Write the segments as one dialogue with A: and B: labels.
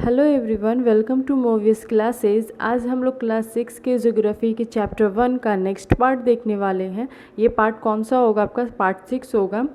A: Hello everyone, welcome to Movius classes. आज हम लोग क्लास 6 के ज्योग्राफी के चैप्टर 1 का नेक्स्ट पार्ट देखने वाले हैं। ये पार्ट कौन सा होगा? आपका पार्ट 6 होगा।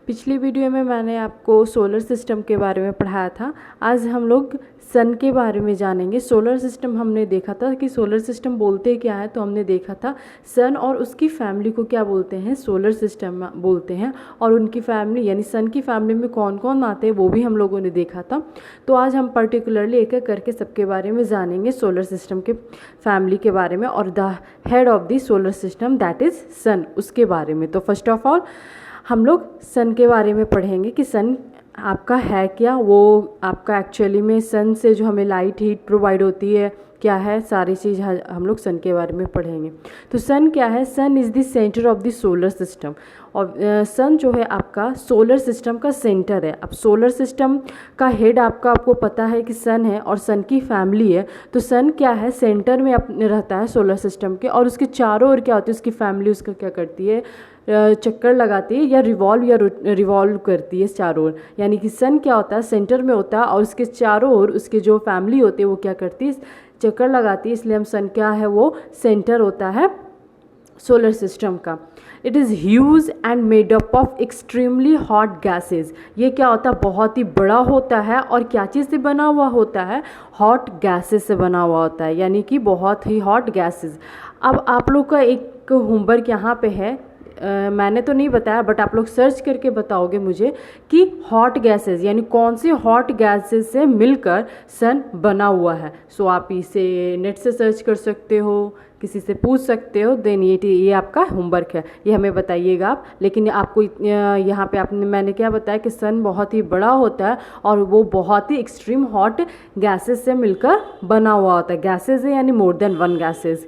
A: पिछली वीडियो में मैंने आपको सोलर सिस्टम के बारे में पढ़ाया था। आज हम लोग सन के बारे में जानेंगे। सोलर सिस्टम हमने देखा था कि सोलर सिस्टम बोलते क्या है, तो हमने देखा था सन और उसकी फैमिली को क्या बोलते हैं, सोलर सिस्टम बोलते हैं। और उनकी फैमिली यानी सन की फैमिली में कौन कौन आते हैं वो भी हम लोगों ने देखा था। तो आज हम पर्टिकुलरली एक एक करके सबके बारे में जानेंगे, सोलर सिस्टम के फैमिली के बारे में और the head of the solar system that is सन, उसके बारे में। तो फर्स्ट ऑफ ऑल हम लोग सन के बारे में पढ़ेंगे कि सन आपका है क्या, वो आपका एक्चुअली में सन से जो हमें लाइट हीट प्रोवाइड होती है क्या है, सारी चीज़ हम लोग सन के बारे में पढ़ेंगे। तो सन क्या है? Sun is the centre of the solar system. और सन जो है आपका सोलर सिस्टम का सेंटर है। अब सोलर सिस्टम का हेड आपको पता है कि सन है और सन की फैमिली है। तो सन क्या है? सेंटर में रहता है सोलर सिस्टम के, और उसके चारों ओर क्या होती है, उसकी फैमिली उसका क्या करती है, चक्कर लगाती है या रिवॉल्व करती है चारों ओर। यानी कि सन क्या होता है, सेंटर में होता है और उसके चारों ओर उसके जो फैमिली होती है वो क्या करती है, चक्कर लगाती है। इसलिए हम सन क्या है, वो सेंटर होता है सोलर सिस्टम का। It is huge and made up of extremely hot gases. ये क्या होता है, बहुत ही बड़ा होता है और क्या चीज़ से बना हुआ होता है, हॉट गैसेज से बना हुआ होता है, यानी कि बहुत ही हॉट गैसेज। अब आप लोग का एक होमवर्क यहाँ पे है, मैंने तो नहीं बताया बट आप लोग सर्च करके बताओगे मुझे कि हॉट गैसेस यानी कौन से हॉट गैसेस से मिलकर सन बना हुआ है। सो आप इसे नेट से सर्च कर सकते हो, किसी से पूछ सकते हो। देन ये आपका होमवर्क है, ये हमें बताइएगा आप। लेकिन आपको यहाँ पे मैंने क्या बताया कि सन बहुत ही बड़ा होता है और वो बहुत ही एक्सट्रीम हॉट गैसेस से मिलकर बना हुआ होता है। गैसेस है यानी more than one gases.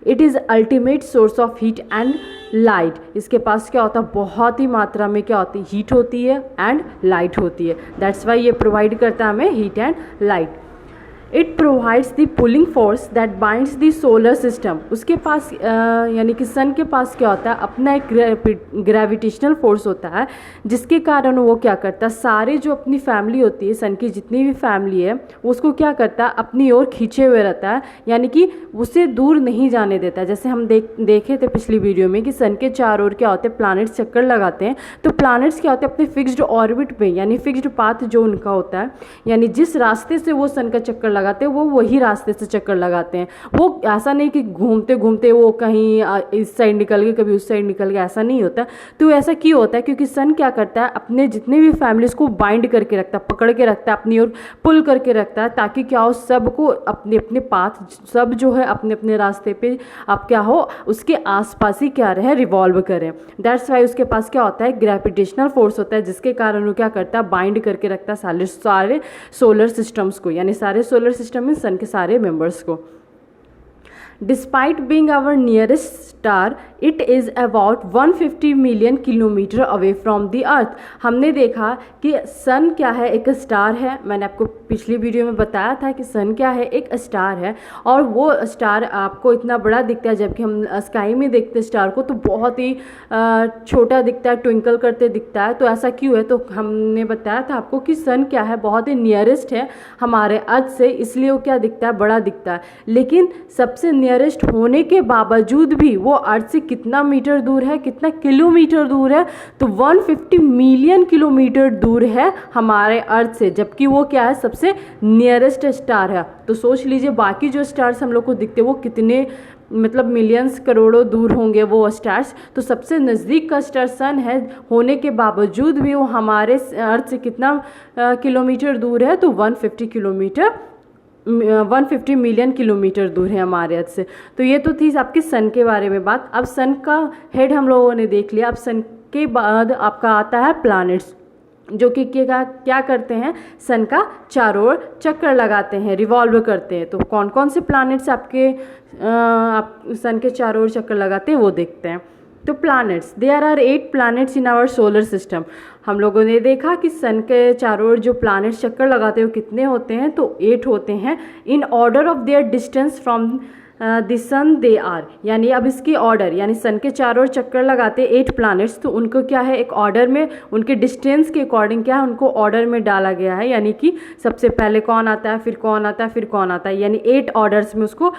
A: It is ultimate source of heat and light. इसके पास क्या होता है, बहुत ही मात्रा में क्या होती है, हीट होती है एंड लाइट होती है। दैट्स वाई ये प्रोवाइड करता है हमें heat and light. It provides the pulling force that binds the solar system. उसके पास यानी कि सन के पास क्या होता है, अपना एक ग्रेविटेशनल फोर्स होता है जिसके कारण वो क्या करता है, सारे जो अपनी फैमिली होती है, सन की जितनी भी फैमिली है उसको क्या करता है, अपनी ओर खींचे हुए रहता है, यानी कि उसे दूर नहीं जाने देता। जैसे हम देखे थे पिछली वीडियो में कि सन के चारों ओर क्या होते हैं, प्लैनेट्स चक्कर लगाते हैं। तो प्लैनेट्स क्या होते हैं, अपने फिक्स्ड ऑर्बिट पे यानी फिक्स्ड पाथ जो उनका होता है, यानी जिस रास्ते से वो सन का चक्कर लगाते हैं वो वही रास्ते से चक्कर लगाते हैं। वो ऐसा नहीं कि घूमते घूमते वो कहीं इस साइड निकल गए कभी उस साइड निकल गए, ऐसा नहीं होता। तो ऐसा क्यों होता है, क्योंकि सन क्या करता है, अपने जितने भी फैमिलीज को बाइंड करके रखता है, पकड़ के रखता है, अपनी ओर पुल करके रखता है, ताकि क्या हो, सबको अपने अपने पाथ, सब जो है अपने अपने रास्ते पे आप क्या हो, उसके आसपास ही क्या रहे, रिवॉल्व करें। दैट्स वाई उसके पास क्या होता है, ग्रेविटेशनल फोर्स होता है जिसके कारण वो क्या करता है, बाइंड करके रखता है सारे सोलर सिस्टम्स को, यानी सारे सोलर सिस्टम में सन के सारे मेंबर्स को। Despite being our nearest star, it is about 150 million kilometre away from the अर्थ। हमने देखा कि सन क्या है, एक स्टार है। मैंने आपको पिछली वीडियो में बताया था कि सन क्या है, एक स्टार है। और वो स्टार आपको इतना बड़ा दिखता है, जबकि हम स्काई में देखते हैं स्टार को तो बहुत ही छोटा दिखता है, ट्विंकल करते दिखता है। तो ऐसा क्यों है, तो हमने बताया था आपको कि सन क्या है, बहुत ही नियरेस्ट है हमारे अर्थ से, इसलिए वो क्या दिखता है, बड़ा दिखता है। लेकिन सबसे नियरेस्ट होने के बावजूद भी वो अर्थ से कितना मीटर दूर है, कितना किलोमीटर दूर है, तो 150 मिलियन किलोमीटर दूर है हमारे अर्थ से, जबकि वो क्या है, सबसे नियरेस्ट स्टार है। तो सोच लीजिए बाकी जो स्टार्स हम लोग को दिखते हैं वो कितने, मतलब मिलियंस करोड़ों दूर होंगे वो स्टार्स। तो सबसे नज़दीक का स्टार सन है होने के बावजूद भी वो हमारे अर्थ से कितना किलोमीटर दूर है, तो 150 मिलियन किलोमीटर दूर है हमारे अर्थ से। तो ये तो थी आपके सन के बारे में बात। अब सन का हेड हम लोगों ने देख लिया। अब सन के बाद आपका आता है प्लैनेट्स, जो कि क्या करते हैं, सन का चारों ओर चक्कर लगाते हैं, रिवॉल्व करते हैं। तो कौन कौन से प्लैनेट्स आपके सन के चारों ओर चक्कर लगाते हैं वो देखते हैं। तो planets, there are 8 planets in our solar system. हम लोगों ने देखा कि सन के चारों ओर जो प्लैनेट्स चक्कर लगाते हैं वो कितने होते हैं, तो 8 होते हैं in order of their distance from the sun they are, यानी अब इसकी ऑर्डर, यानी सन के चारों ओर चक्कर लगाते 8 प्लैनेट्स, तो उनको क्या है एक ऑर्डर में, उनके डिस्टेंस के अकॉर्डिंग क्या है उनको ऑर्डर में डाला गया है, यानी कि सबसे पहले कौन आता है, फिर कौन आता है, फिर कौन आता है, यानी 8 ऑर्डर्स में उसको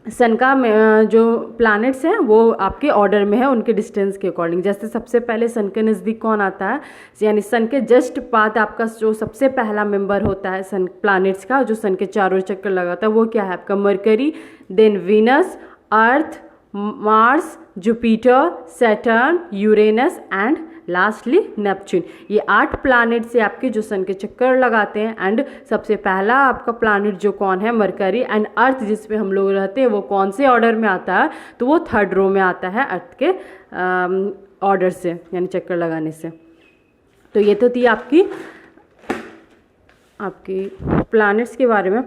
A: सन का जो प्लैनेट्स हैं वो आपके ऑर्डर में है उनके डिस्टेंस के अकॉर्डिंग। जैसे सबसे पहले सन के नज़दीक कौन आता है, यानी सन के जस्ट बाद आपका जो सबसे पहला मेंबर होता है सन प्लैनेट्स का, जो सन के चारों ओर चक्कर लगाता है, वो क्या है आपका Mercury, then Venus, Earth, Mars, Jupiter, Saturn, Uranus and lastly Neptune. ये 8 प्लैनेट से आपके जो सन के चक्कर लगाते हैं। एंड सबसे पहला आपका प्लैनेट जो कौन है मरकरी, एंड अर्थ जिस पे हम लोग रहते हैं वो कौन से ऑर्डर में आता है, तो वो 3rd रो में आता है अर्थ के ऑर्डर से, यानी चक्कर लगाने से। तो ये तो थी आपकी प्लैनेट्स के बारे में।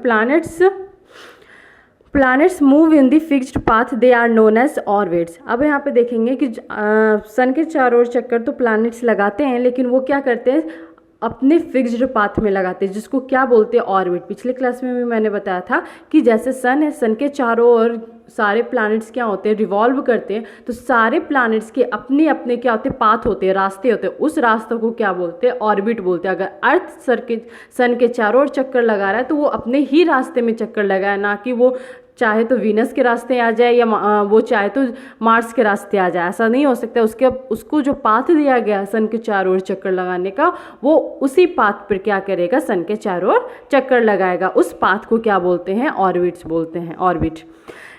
A: Planets move in the fixed path, they are known as orbits. अब यहाँ पे देखेंगे कि सन के चारों ओर चक्कर तो प्लैनेट्स लगाते हैं, लेकिन वो क्या करते हैं अपने फिक्स्ड पाथ में लगाते हैं, जिसको क्या बोलते हैं ऑर्बिट। पिछले क्लास में भी मैंने बताया था कि जैसे सन है, सन के चारों ओर सारे प्लैनेट्स क्या होते हैं रिवॉल्व करते हैं, तो सारे प्लैनेट्स के अपने अपने क्या होते हैं पाथ होते हैं, रास्ते होते हैं, उस रास्तों को क्या बोलते हैं ऑर्बिट बोलते हैं। अगर अर्थ सन के चारों ओर चक्कर लगा रहा है तो वो अपने ही रास्ते में चक्कर लगाए, ना कि वो चाहे तो वीनस के रास्ते आ जाए या वो चाहे तो मार्स के रास्ते आ जाए, ऐसा नहीं हो सकता। उसको जो पाथ दिया गया सन के चारों ओर चक्कर लगाने का, वो उसी पाथ पर क्या करेगा सन के चारों ओर चक्कर लगाएगा। उस पाथ को क्या बोलते हैं ऑर्बिट्स बोलते हैं, orbit.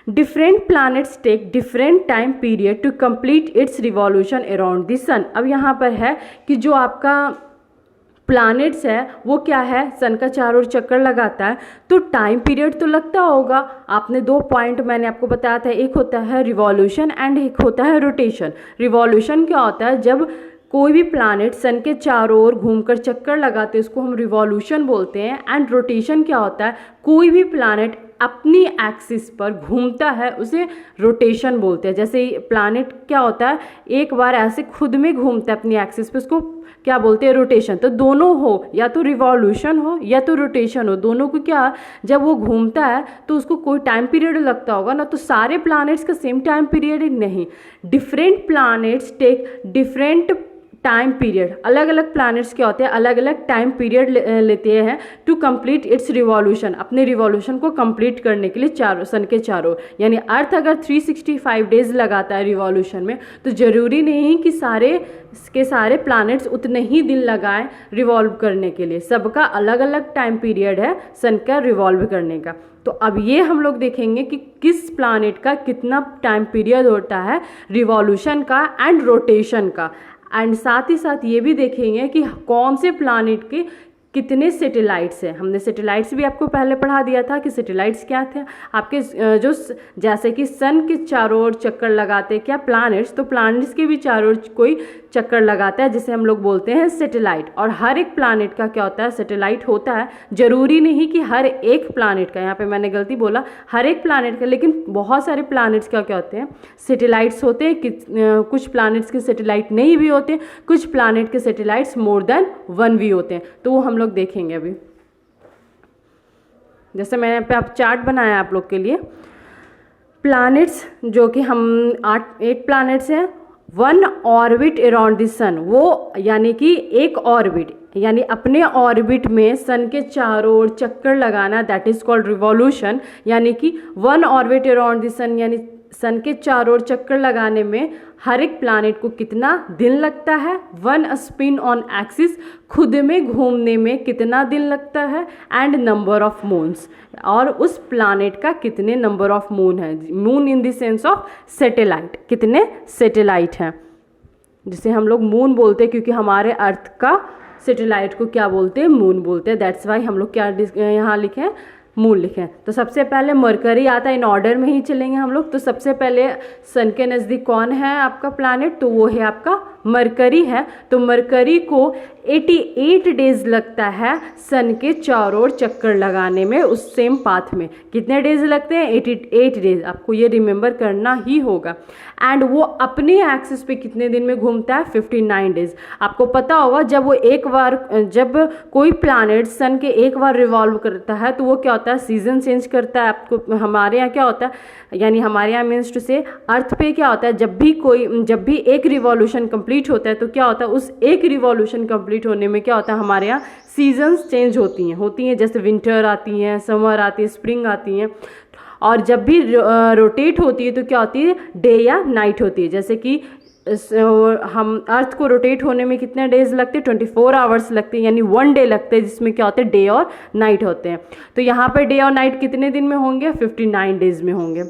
A: Different planets take different time period to complete its revolution around the sun. अब यहाँ पर है कि जो आपका प्लैनेट्स है वो क्या है सन का चारों ओर चक्कर लगाता है, तो टाइम पीरियड तो लगता होगा। आपने 2 पॉइंट मैंने आपको बताया था, एक होता है रिवॉल्यूशन एंड एक होता है रोटेशन। रिवॉल्यूशन क्या होता है, जब कोई भी प्लैनेट सन के चारों ओर घूमकर चक्कर लगाते हैं उसको हम रिवॉल्यूशन बोलते हैं। एंड रोटेशन क्या होता है, कोई भी प्लैनेट अपनी एक्सिस पर घूमता है उसे रोटेशन बोलते हैं। जैसे प्लैनेट क्या होता है एक बार ऐसे खुद में घूमता है अपनी एक्सिस पे, उसको क्या बोलते हैं रोटेशन। तो दोनों हो, या तो रिवॉल्यूशन हो या तो रोटेशन हो, दोनों को क्या जब वो घूमता है तो उसको कोई टाइम पीरियड लगता होगा ना, तो सारे प्लैनेट्स का सेम टाइम पीरियड नहीं, different planets take different time period. अलग अलग प्लैनेट्स क्या होते हैं अलग अलग टाइम पीरियड लेते हैं टू कंप्लीट इट्स रिवॉल्यूशन, अपने रिवॉल्यूशन को कंप्लीट करने के लिए चारों सन के चारों। यानी अर्थ अगर 365 डेज लगाता है रिवॉल्यूशन में, तो ज़रूरी नहीं कि सारे प्लैनेट्स उतने ही दिन लगाएं रिवॉल्व करने के लिए, सबका अलग अलग टाइम पीरियड है सन का रिवॉल्व करने का। तो अब ये हम लोग देखेंगे कि किस प्लैनेट का कितना टाइम पीरियड होता है रिवॉल्यूशन का एंड रोटेशन का। एंड साथ ही साथ ये भी देखेंगे कि कौन से प्लैनेट के कितने सैटेलाइट्स हैं। हमने सैटेलाइट्स भी आपको पहले पढ़ा दिया था कि सैटेलाइट्स क्या थे आपके, जो जैसे कि सन के चारों ओर चक्कर लगाते क्या प्लैनेट्स, तो प्लैनेट्स के भी चारों ओर कोई चक्कर लगाता है जिसे हम लोग बोलते हैं सैटेलाइट। और हर एक प्लैनेट का क्या होता है सैटेलाइट होता है, जरूरी नहीं कि हर एक प्लैनेट का, यहाँ पे मैंने गलती बोला हर एक प्लैनेट का, लेकिन बहुत सारे प्लैनेट्स का क्या होते हैं सैटेलाइट्स होते हैं। कुछ प्लैनेट्स के सैटेलाइट नहीं भी होते, कुछ प्लैनेट के सैटेलाइट्स मोर देन 1 भी होते हैं, तो वो हम लोग देखेंगे अभी। जैसे मैंने यहाँ पे आप चार्ट बनाया आप लोग के लिए, प्लैनेट्स जो कि हम 8 प्लैनेट्स हैं, 1 ऑर्बिट अराउंड द सन, वो यानी कि एक ऑर्बिट, यानी अपने ऑर्बिट में सन के चारों ओर चक्कर लगाना, दैट इज कॉल्ड रिवॉल्यूशन। यानी कि 1 ऑर्बिट अराउंड द सन, यानी सन के चारों ओर चक्कर लगाने में हर एक प्लैनेट को कितना दिन लगता है, 1 स्पिन ऑन एक्सिस, खुद में घूमने में कितना दिन लगता है, एंड नंबर ऑफ मून्स, और उस प्लैनेट का कितने नंबर ऑफ मून है। Moon in the sense of satellite, कितने सैटेलाइट हैं, जिसे हम लोग मून बोलते हैं, क्योंकि हमारे अर्थ का सैटेलाइट को क्या बोलते हैं मून बोलते हैं। दैट्स वाई हम लोग क्या यहाँ लिखे हैं मून लिखें। तो सबसे पहले मरकरी आता है, इन ऑर्डर में ही चलेंगे हम लोग। तो सबसे पहले सन के नज़दीक कौन है आपका प्लैनेट, तो वो है आपका मरकरी है, तो मरकरी को 88 डेज लगता है सन के चारों ओर चक्कर लगाने में, उस सेम पाथ में। कितने डेज लगते हैं? 88 डेज। आपको ये रिमेंबर करना ही होगा। एंड वो अपने एक्सिस पे कितने दिन में घूमता है? 59 डेज। आपको पता होगा जब वो एक बार, जब कोई प्लैनेट सन के एक बार रिवॉल्व करता है तो वो क्या होता है? सीजन चेंज करता है। आपको हमारे यहाँ क्या होता है, यानी हमारे यहाँ मीन्स टू से अर्थ पे क्या होता है, जब भी एक रिवॉल्यूशन कंप्लीट होता है तो क्या होता है, उस एक रिवॉल्यूशन कंप्लीट होने में क्या होता है, हमारे यहाँ सीजन्स चेंज होती हैं जैसे विंटर आती हैं, समर आती है, स्प्रिंग आती हैं। और जब भी रोटेट होती है तो क्या होती है? डे या नाइट होती है। जैसे कि हम अर्थ को रोटेट होने में कितने डेज लगते हैं? 24 आवर्स लगते हैं, यानी 1 डे लगते हैं, जिसमें क्या होते हैं? डे और नाइट होते हैं। तो यहाँ पर डे और नाइट कितने दिन में होंगे? 59 डेज में होंगे।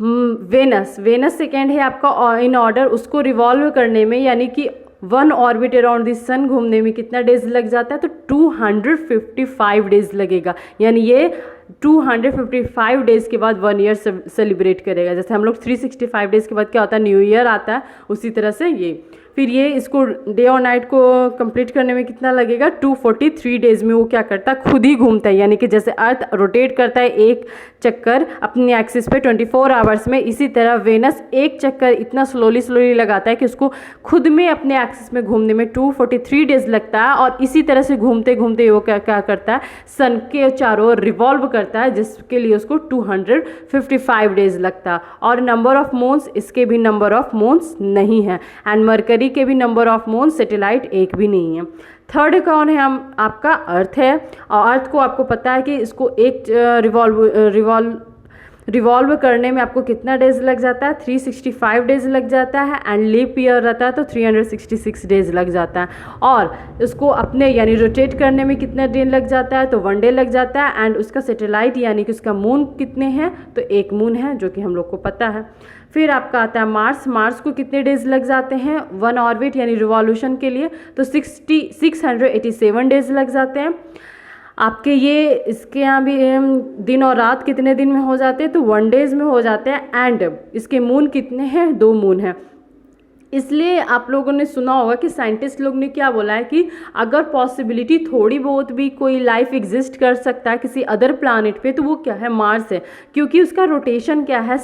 A: वेनस सेकेंड है आपका इन ऑर्डर, उसको रिवॉल्व करने में, यानी कि 1 ऑर्बिट अराउंड द सन घूमने में कितना डेज लग जाता है? तो 255 डेज लगेगा। यानी ये 255 डेज के बाद 1 ईयर सेलिब्रेट करेगा। जैसे हम लोग 365 डेज के बाद क्या होता है? न्यू ईयर आता है, उसी तरह से ये फिर ये इसको डे और नाइट को कंप्लीट करने में कितना लगेगा? 243 डेज में वो क्या करता है? खुद ही घूमता है। यानी कि जैसे अर्थ रोटेट करता है एक चक्कर अपनी एक्सिस पे 24 आवर्स में, इसी तरह वेनस एक चक्कर इतना स्लोली लगाता है कि उसको खुद में अपने एक्सिस में घूमने में 243 डेज लगता है। और इसी तरह से घूमते घूमते वो क्या करता है? सन के चारों ओर रिवॉल्व करता है, जिसके लिए उसको 255 डेज लगता है। और नंबर ऑफ मून्स, इसके भी नंबर ऑफ मून्स नहीं है। एंड मरकरी के भी नंबर ऑफ मून, सैटेलाइट एक भी नहीं है। थर्ड कौन है? हम आपका अर्थ है। और अर्थ को आपको पता है कि इसको एक रिवॉल्व करने में आपको कितना डेज लग जाता है? 365 डेज लग जाता है। एंड लीप ईयर रहता है तो 366 डेज लग जाता है। और इसको अपने यानी रोटेट करने में कितना दिन लग जाता है? तो 1 डे लग जाता है। एंड उसका सैटेलाइट यानी कि उसका मून कितने हैं? तो एक मून है, जो कि हम लोग को पता है। फिर आपका आता है मार्स को कितने डेज लग जाते हैं 1 ऑर्बिट यानी रिवॉल्यूशन के लिए? तो 687 डेज लग जाते हैं आपके। ये इसके यहाँ भी दिन और रात कितने दिन में हो जाते हैं? तो 1 डेज में हो जाते हैं। एंड इसके मून कितने हैं? 2 मून हैं। इसलिए आप लोगों ने सुना होगा कि साइंटिस्ट लोग ने क्या बोला है कि अगर पॉसिबिलिटी थोड़ी बहुत भी कोई लाइफ एग्जिस्ट कर सकता है किसी अदर प्लैनेट पे, तो वो क्या है? मार्स है। क्योंकि उसका रोटेशन क्या है?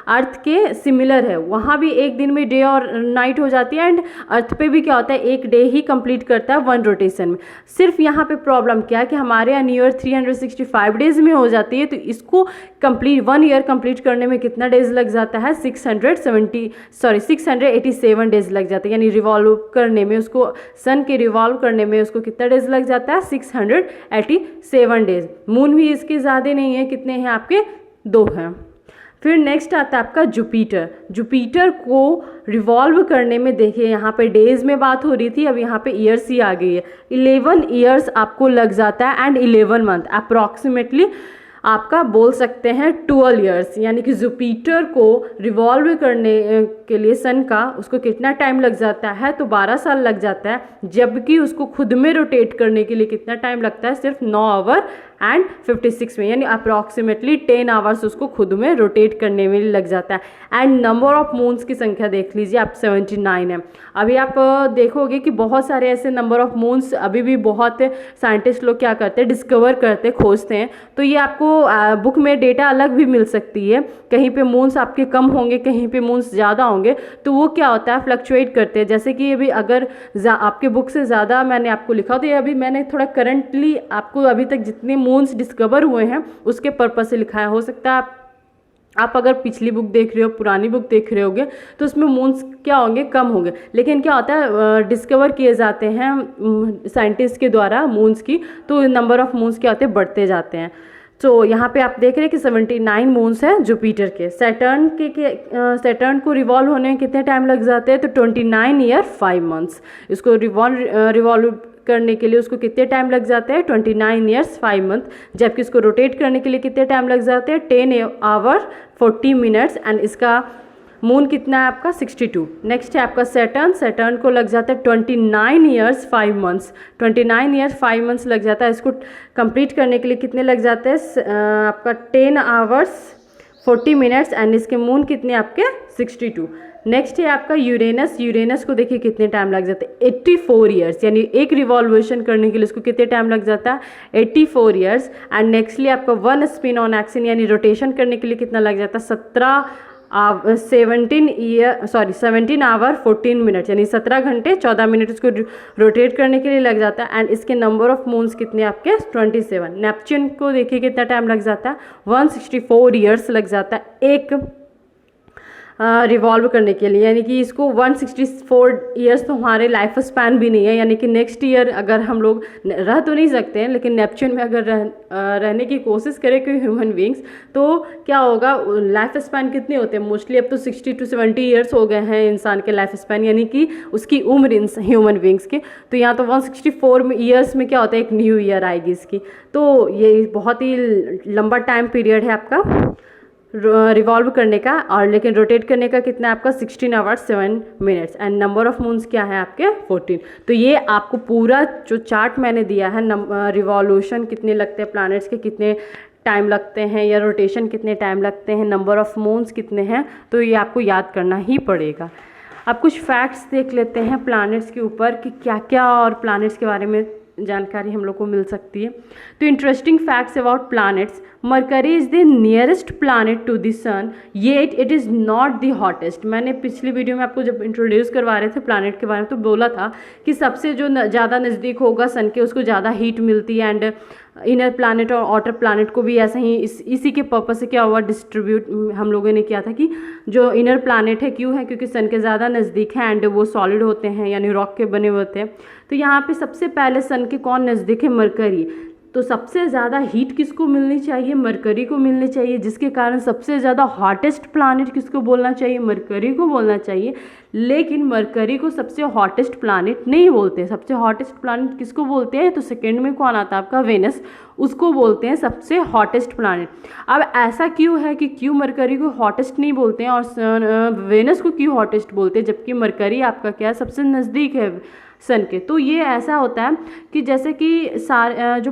A: अर्थ के सिमिलर है। वहाँ भी एक दिन में डे और नाइट हो जाती है। एंड अर्थ पे भी क्या होता है? एक डे ही कंप्लीट करता है 1 रोटेशन में। सिर्फ यहाँ पे प्रॉब्लम क्या है कि हमारे यहाँ न्यू ईयर 365 डेज में हो जाती है, तो इसको कंप्लीट 1 ईयर कंप्लीट करने में कितना डेज लग जाता है? 687 डेज लग जाते हैं। यानी रिवॉल्व करने में उसको, सन के रिवॉल्व करने में उसको कितना डेज लग जाता है? 687 डेज। मून भी इसके ज़्यादा नहीं है, कितने हैं आपके? 2 हैं। फिर नेक्स्ट आता है आपका जुपिटर को रिवॉल्व करने में, देखिए यहाँ पे डेज में बात हो रही थी, अब यहाँ पे ईयर्स ही आ गई है। 11 ईयर्स आपको लग जाता है एंड 11 मंथ अप्रॉक्सीमेटली आपका बोल सकते हैं 12 ईयर्स। यानी कि जुपिटर को रिवॉल्व करने के लिए सन का उसको कितना टाइम लग जाता है? तो 12 साल लग जाता है। जबकि उसको खुद में रोटेट करने के लिए कितना टाइम लगता है? सिर्फ 9 आवर एंड 56 में, यानी अप्रॉक्सीमेटली 10 आवर्स उसको खुद में रोटेट करने में लग जाता है। एंड नंबर ऑफ मून्स की संख्या देख लीजिए आप, 79 है। अभी आप देखोगे कि बहुत सारे ऐसे नंबर ऑफ मून्स अभी भी बहुत साइंटिस्ट लोग क्या करते हैं? डिस्कवर करते, खोजते हैं। तो ये आपको बुक में डेटा अलग भी मिल सकती है। कहीं पे मून्स आपके कम होंगे, कहीं पे मून्स ज़्यादा होंगे, तो वो क्या होता है? फ्लक्चुएट करते हैं। जैसे कि अभी अगर आपके बुक से ज़्यादा मैंने आपको लिखा, तो ये अभी मैंने थोड़ा करंटली आपको अभी तक जितने मून्स डिस्कवर हुए हैं उसके पर्पस से लिखा है। हो सकता है आप अगर पिछली बुक देख रहे हो, पुरानी बुक देख रहे होगे, तो उसमें मून्स क्या होंगे? कम होंगे। लेकिन क्या होता है? डिस्कवर किए जाते हैं साइंटिस्ट के द्वारा मून्स की, तो नंबर ऑफ मून्स क्या होते हैं? बढ़ते जाते हैं। तो यहाँ पे आप देख रहे हैं कि 79 मून्स हैं जुपिटर के। सैटर्न को रिवॉल्व होने में कितने टाइम लग जाते हैं? तो 29 ईयर 5 मंथ्स। इसको रिवॉल्व करने के लिए उसको कितने टाइम लग जाते हैं? 29 ईयर्स 5 मंथ। जबकि इसको रोटेट करने के लिए कितने टाइम लग जाते हैं? 10 आवर 40 मिनट्स। एंड इसका मून कितना है आपका? 62। नेक्स्ट है आपका सैटर्न को लग जाता है 29 ईयर्स 5 मंथ्स। 29 ईयर्स 5 मंथ्स लग जाता है। इसको कंप्लीट करने के लिए कितने लग जाते हैं? आपका 10 आवर्स 40 मिनट्स एंड इसके मून कितने आपके 62। नेक्स्ट है आपका यूरेनस। यूरेनस को देखिए कितने टाइम लग जाता है 84 ईयर्स, यानी एक रिवॉल्यूशन करने के लिए उसको कितने टाइम लग जाता है 84 ईयर्स। एंड नेक्स्टली आपका 1 स्पिन ऑन एक्सिस यानी रोटेशन करने के लिए कितना लग जाता है 17 आवर 14 मिनट, यानी 17 घंटे 14 मिनट उसको रोटेट करने के लिए लग जाता है। एंड इसके नंबर ऑफ मून्स कितने आपके 27। नेपच्यून को देखिए कितना टाइम लग जाता है 164 ईयर्स लग जाता है एक रिवॉल्व करने के लिए, यानी कि इसको 164 ईयर्स तो हमारे लाइफ स्पैन भी नहीं है, यानी कि नेक्स्ट ईयर अगर हम लोग रह तो नहीं सकते हैं, लेकिन नेपच्यून में अगर रहने की कोशिश करें कोई ह्यूमन बींग्स तो क्या होगा, लाइफ स्पैन कितने होते हैं मोस्टली अब तो 60 to 70 ईयर्स हो गए हैं इंसान के लाइफ स्पैन, यानी कि उसकी उम्र ह्यूमन बींग्स की। तो यहाँ तो 164 ईयर्स में क्या होता है एक न्यू ईयर आएगी इसकी। तो ये बहुत ही लंबा टाइम पीरियड है आपका रिवॉल्व करने का, और लेकिन रोटेट करने का कितना है आपका 16 hours 7 minutes. And number of moons क्या है आपके 14। तो ये आपको पूरा जो चार्ट मैंने दिया है रिवॉल्यूशन कितने लगते हैं प्लैनेट्स के, कितने टाइम लगते हैं, या रोटेशन कितने टाइम लगते हैं, नंबर ऑफ मून्स कितने हैं, तो ये आपको याद करना ही पड़ेगा। अब कुछ फैक्ट्स देख लेते हैं प्लैनेट्स के ऊपर कि क्या क्या और प्लैनेट्स के बारे में जानकारी हम लोग को मिल सकती है। तो interesting facts about planets, Mercury is the nearest planet to the sun yet it is not the hottest. मैंने पिछली वीडियो में आपको जब इंट्रोड्यूस करवा रहे थे प्लैनेट के बारे में तो बोला था कि सबसे जो ज़्यादा नज़दीक होगा सन के उसको ज़्यादा हीट मिलती है, एंड इनर प्लैनेट और आउटर प्लैनेट को भी ऐसा ही इसी के पर्पस से क्या हुआ डिस्ट्रीब्यूट हम लोगों ने किया था कि जो इनर प्लैनेट है क्यों है क्योंकि सन के ज़्यादा नज़दीक है एंड वो सॉलिड होते हैं यानी रॉक के बने हुए होते हैं। तो यहाँ पे सबसे पहले सन के कौन नज़दीक है मरकरी। तो सबसे ज़्यादा हीट किसको मिलनी चाहिए मरकरी को मिलनी चाहिए, जिसके कारण सबसे ज़्यादा हॉटेस्ट प्लैनेट किसको बोलना चाहिए मरकरी को बोलना चाहिए। लेकिन मरकरी को सबसे हॉटेस्ट प्लैनेट नहीं बोलते। सबसे हॉटेस्ट प्लैनेट किसको बोलते हैं तो सेकंड में कौन आता है आपका वेनस, उसको बोलते हैं सबसे हॉटेस्ट प्लैनेट। अब ऐसा क्यों है कि क्यों मरकरी को हॉटेस्ट नहीं बोलते हैं और वेनस को क्यों हॉटेस्ट बोलते हैं, जबकि मरकरी आपका क्या है सबसे नज़दीक है सन के। तो ये ऐसा होता है कि जैसे कि जो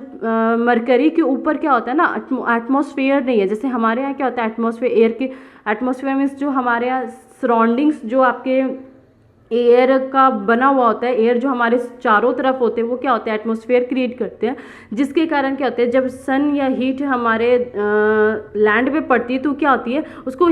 A: मरकरी के ऊपर क्या होता है ना एटमॉस्फेयर नहीं है। जैसे हमारे यहाँ क्या होता है एटमॉस्फेयर, एयर के एटमॉस्फेयर मीन्स जो हमारे यहाँ सराउंडिंग्स जो आपके एयर का बना हुआ होता है, एयर जो हमारे चारों तरफ होते हैं वो क्या होता है एटमॉस्फेयर क्रिएट करते हैं, जिसके कारण क्या होता है जब सन या हीट हमारे लैंड पे पड़ती है तो क्या होती है उसको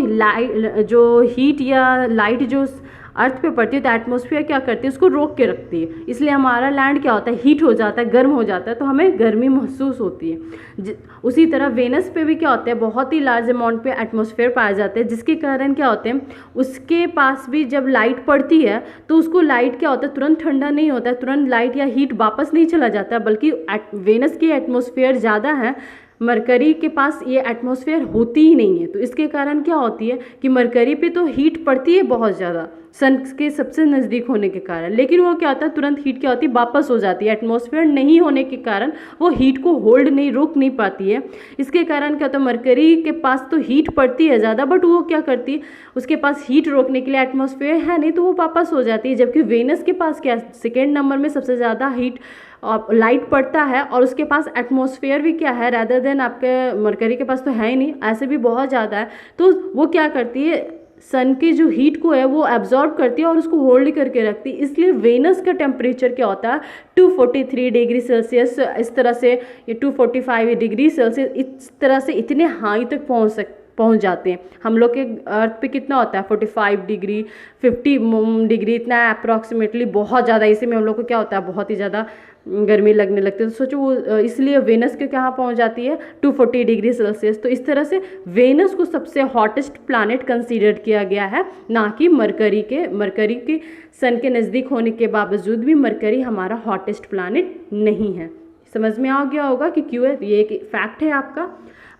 A: जो हीट या लाइट जो अर्थ पे पड़ती है तो एटमॉस्फेयर क्या करती है उसको रोक के रखती है, इसलिए हमारा लैंड क्या होता है हीट हो जाता है गर्म हो जाता है तो हमें गर्मी महसूस होती है। उसी तरह वेनस पे भी क्या होता है बहुत ही लार्ज अमाउंट पे एटमॉस्फेयर पाया जाता है, जिसके कारण क्या होते हैं उसके पास भी जब लाइट पड़ती है तो उसको लाइट क्या होता है तुरंत ठंडा नहीं होता है, तुरंत लाइट या हीट वापस नहीं चला जाता है, बल्कि वेनस की एटमॉस्फेयर ज़्यादा है, मरकरी के पास ये एटमॉस्फेयर होती ही नहीं है। तो इसके कारण क्या होती है कि मरकरी पे तो हीट पड़ती है बहुत ज़्यादा सन के सबसे नज़दीक होने के कारण, लेकिन वो क्या होता है तुरंत हीट क्या होती है वापस हो जाती है, एटमॉस्फेयर नहीं होने के कारण वो हीट को होल्ड नहीं रोक नहीं पाती है। इसके कारण क्या होता है मरकरी के पास तो हीट पड़ती है ज़्यादा बट वो क्या करती है उसके पास हीट रोकने के लिए एटमॉस्फेयर है नहीं तो वो वापस हो जाती है। जबकि वेनस के पास क्या सेकेंड नंबर में सबसे ज़्यादा हीट लाइट पड़ता है और उसके पास एटमॉस्फेयर भी क्या है रैदर देन आपके मरकरी के पास तो है ही नहीं, ऐसे भी बहुत ज़्यादा है। तो वो क्या करती है सन की जो हीट को है वो एब्जॉर्ब करती है और उसको होल्ड करके रखती है, इसलिए वेनस का टेम्परेचर क्या होता है 243 डिग्री सेल्सियस, इस तरह से ये 245 डिग्री सेल्सियस इस तरह से इतने हाई तक पहुंच जाते हैं। हम लोग के अर्थ पे कितना होता है 45 डिग्री 50 डिग्री इतना अप्रॉक्सीमेटली, बहुत ज़्यादा, इसी में हम लोग को क्या होता है बहुत ही ज़्यादा गर्मी लगने लगती है। तो सोचो वो इसलिए वेनस के कहाँ पहुँच जाती है 240 डिग्री सेल्सियस। तो इस तरह से वेनस को सबसे हॉटेस्ट प्लैनेट कंसीडर किया गया है, ना कि मरकरी के सन के नज़दीक होने के बावजूद भी मरकरी हमारा हॉटेस्ट प्लैनेट नहीं है। समझ में आ गया होगा कि क्यों है, ये एक फैक्ट है आपका।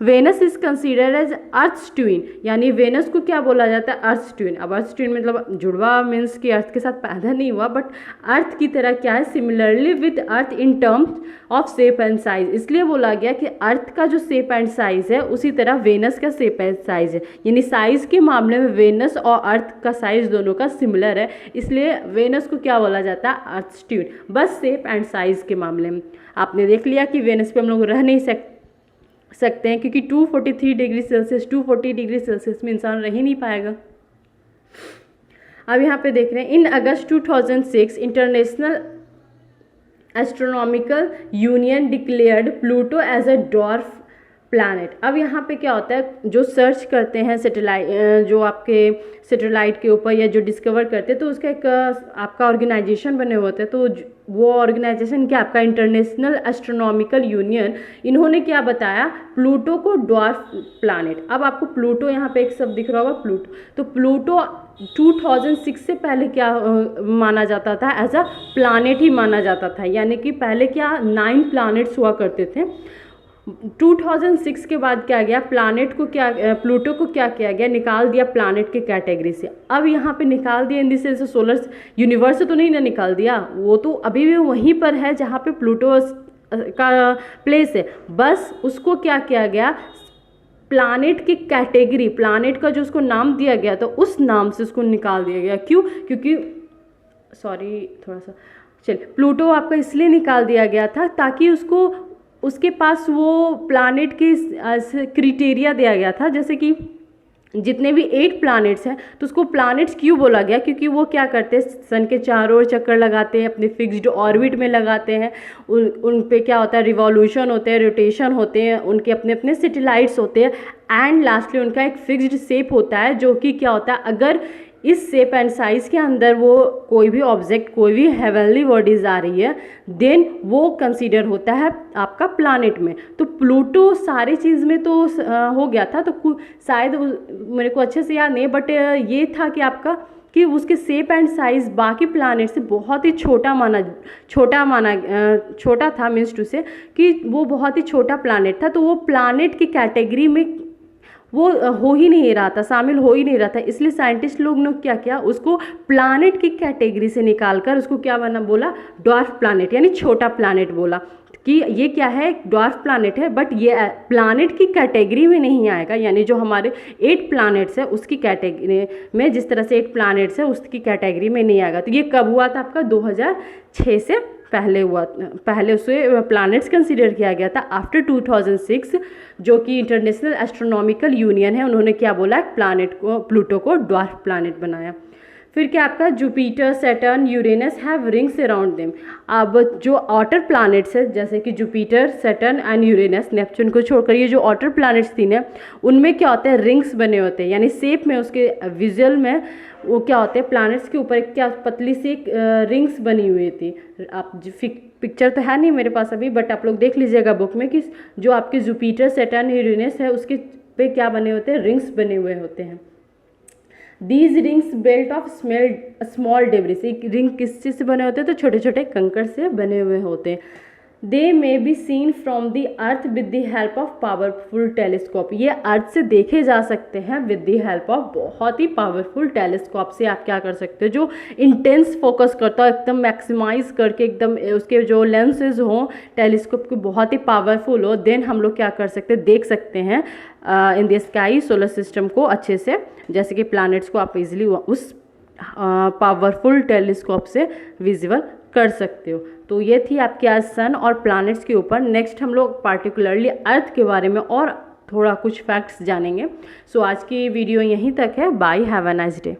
A: Venus is considered as Earth twin, यानी वेनस को क्या बोला जाता है अर्थ ट्विन। अब अर्थ ट्विन मतलब जुड़वा मीन्स कि अर्थ के साथ पैदा नहीं हुआ बट अर्थ की तरह क्या है similarly with earth in terms of shape and size, इसलिए बोला गया कि अर्थ का जो शेप एंड साइज है उसी तरह वेनस का शेप एंड साइज है, यानी साइज के मामले में वेनस और अर्थ का साइज दोनों का सिमिलर है, इसलिए वेनस को क्या बोला जाता है अर्थ ट्विन। बस शेप एंड साइज के मामले में आपने देख लिया कि वेनस पे हम लोग रह नहीं सकते, सकते हैं, क्योंकि 243 डिग्री सेल्सियस 240 डिग्री सेल्सियस में इंसान रह ही नहीं पाएगा। अब यहाँ पे देख रहे हैं, in August 2006 International Astronomical Union declared Pluto as a dwarf planet. अब यहाँ पे क्या होता है, जो सर्च करते हैं सैटेलाइट, जो आपके सैटेलाइट के ऊपर या जो डिस्कवर करते हैं, तो उसका एक आपका ऑर्गेनाइजेशन बने होते हैं। तो वो ऑर्गेनाइजेशन क्या, आपका इंटरनेशनल एस्ट्रोनॉमिकल यूनियन, इन्होंने क्या बताया, प्लूटो को डॉर्फ प्लैनेट। अब आपको प्लूटो यहाँ पे एक शब्द दिख रहा होगा, प्लूटो। तो प्लूटो 2006 से पहले क्या माना जाता था, एज अ प्लैनेट ही माना जाता था। यानी कि पहले क्या 9 प्लैनेट्स हुआ करते थे। 2006 के बाद क्या गया, प्लैनेट को क्या, प्लूटो को क्या किया गया, निकाल दिया प्लैनेट के कैटेगरी से। अब यहाँ पे निकाल दिया in the sense solar universe से तो नहीं ना निकाल दिया, वो तो अभी भी वहीं पर है जहाँ पे प्लूटो का प्लेस है। बस उसको क्या किया गया, प्लैनेट की कैटेगरी, प्लैनेट का जो उसको नाम दिया गया था उस नाम से उसको निकाल दिया गया। क्यों, क्योंकि सॉरी थोड़ा सा चलिए, प्लूटो आपका इसलिए निकाल दिया गया था ताकि उसको, उसके पास वो प्लैनेट के क्राइटेरिया दिया गया था। जैसे कि जितने भी 8 प्लैनेट्स हैं, तो उसको प्लैनेट्स क्यों बोला गया, क्योंकि वो क्या करते हैं, सन के चारों ओर चक्कर लगाते हैं, अपने फिक्स्ड ऑर्बिट में लगाते हैं। उन पे क्या होता है, रिवॉल्यूशन होते हैं, रोटेशन होते हैं, उनके अपने अपने सैटेलाइट्स होते हैं, एंड लास्टली उनका एक फिक्स्ड शेप होता है, जो कि क्या होता है, अगर इस शेप एंड साइज के अंदर वो कोई भी ऑब्जेक्ट, कोई भी हेवनली बॉडीज आ रही है, देन वो कंसीडर होता है आपका प्लैनेट में। तो प्लूटो सारी चीज़ में तो हो गया था, तो शायद मेरे को अच्छे से याद नहीं, बट ये था कि आपका कि उसके शेप एंड साइज बाकी प्लैनेट से बहुत ही छोटा था, मीन्स टू से कि वो बहुत ही छोटा प्लैनेट था। तो वो प्लैनेट की कैटेगरी में वो हो ही नहीं रहा था, शामिल हो ही नहीं रहा था। इसलिए साइंटिस्ट लोग ने क्या किया, उसको प्लैनेट की कैटेगरी से निकालकर उसको क्या बना, बोला डॉर्फ प्लैनेट, यानी छोटा प्लैनेट बोला कि ये क्या है, डॉर्फ प्लैनेट है, बट ये प्लैनेट की कैटेगरी में नहीं आएगा। यानी जो हमारे 8 प्लैनेट्स है उसकी कैटेगरी में, जिस तरह से 8 प्लैनेट्स है उसकी कैटेगरी में नहीं आएगा। तो ये कब हुआ था आपका, 2006 से पहले हुआ, पहले उसे प्लैनेट्स कंसीडर किया गया था। आफ्टर 2006 जो कि इंटरनेशनल एस्ट्रोनॉमिकल यूनियन है, उन्होंने क्या बोला, प्लैनेट को, प्लूटो को डॉर्फ प्लैनेट बनाया। फिर क्या आपका Jupiter, Saturn, Uranus have rings around them. अब जो आउटर प्लैनेट्स है, जैसे कि Jupiter, Saturn and Uranus, Neptune को छोड़कर ये जो आउटर प्लैनेट्स 3 है, उनमें क्या होते हैं, रिंग्स बने होते हैं, यानी शेप में, उसके विजुअल में वो क्या होते हैं, प्लैनेट्स के ऊपर एक क्या पतली सी एक रिंग्स बनी हुई थी। आप पिक्चर तो है नहीं मेरे पास अभी, बट आप लोग देख लीजिएगा बुक में कि जो आपके जुपिटर, सैटर्न, यूरेनस है उसके पे क्या बने होते हैं, रिंग्स बने हुए होते हैं। These rings belt of small debris, एक रिंग किस चीज़ से बने होते हैं, तो छोटे छोटे कंकड़ से बने हुए होते हैं। They may be seen from the earth with the help of powerful telescope, ये अर्थ से देखे जा सकते हैं विद द हेल्प ऑफ बहुत ही पावरफुल टेलीस्कोप से। आप क्या कर सकते हो, जो इंटेंस फोकस करता हो, एकदम मैक्सिमाइज करके, एकदम उसके जो लेंसेज हों टेलीस्कोप के बहुत ही पावरफुल हो, देन हम लोग क्या कर सकते हैं, देख सकते हैं in the sky solar system को अच्छे से, जैसे कि प्लैनेट्स को आप इजीली उस पावरफुल टेलीस्कोप से विजिबल कर सकते हो। तो ये थी आपकी आज सन और प्लैनेट्स के ऊपर। नेक्स्ट हम लोग पार्टिकुलरली अर्थ के बारे में और थोड़ा कुछ फैक्ट्स जानेंगे। सो आज की वीडियो यहीं तक है। Bye, have a nice day.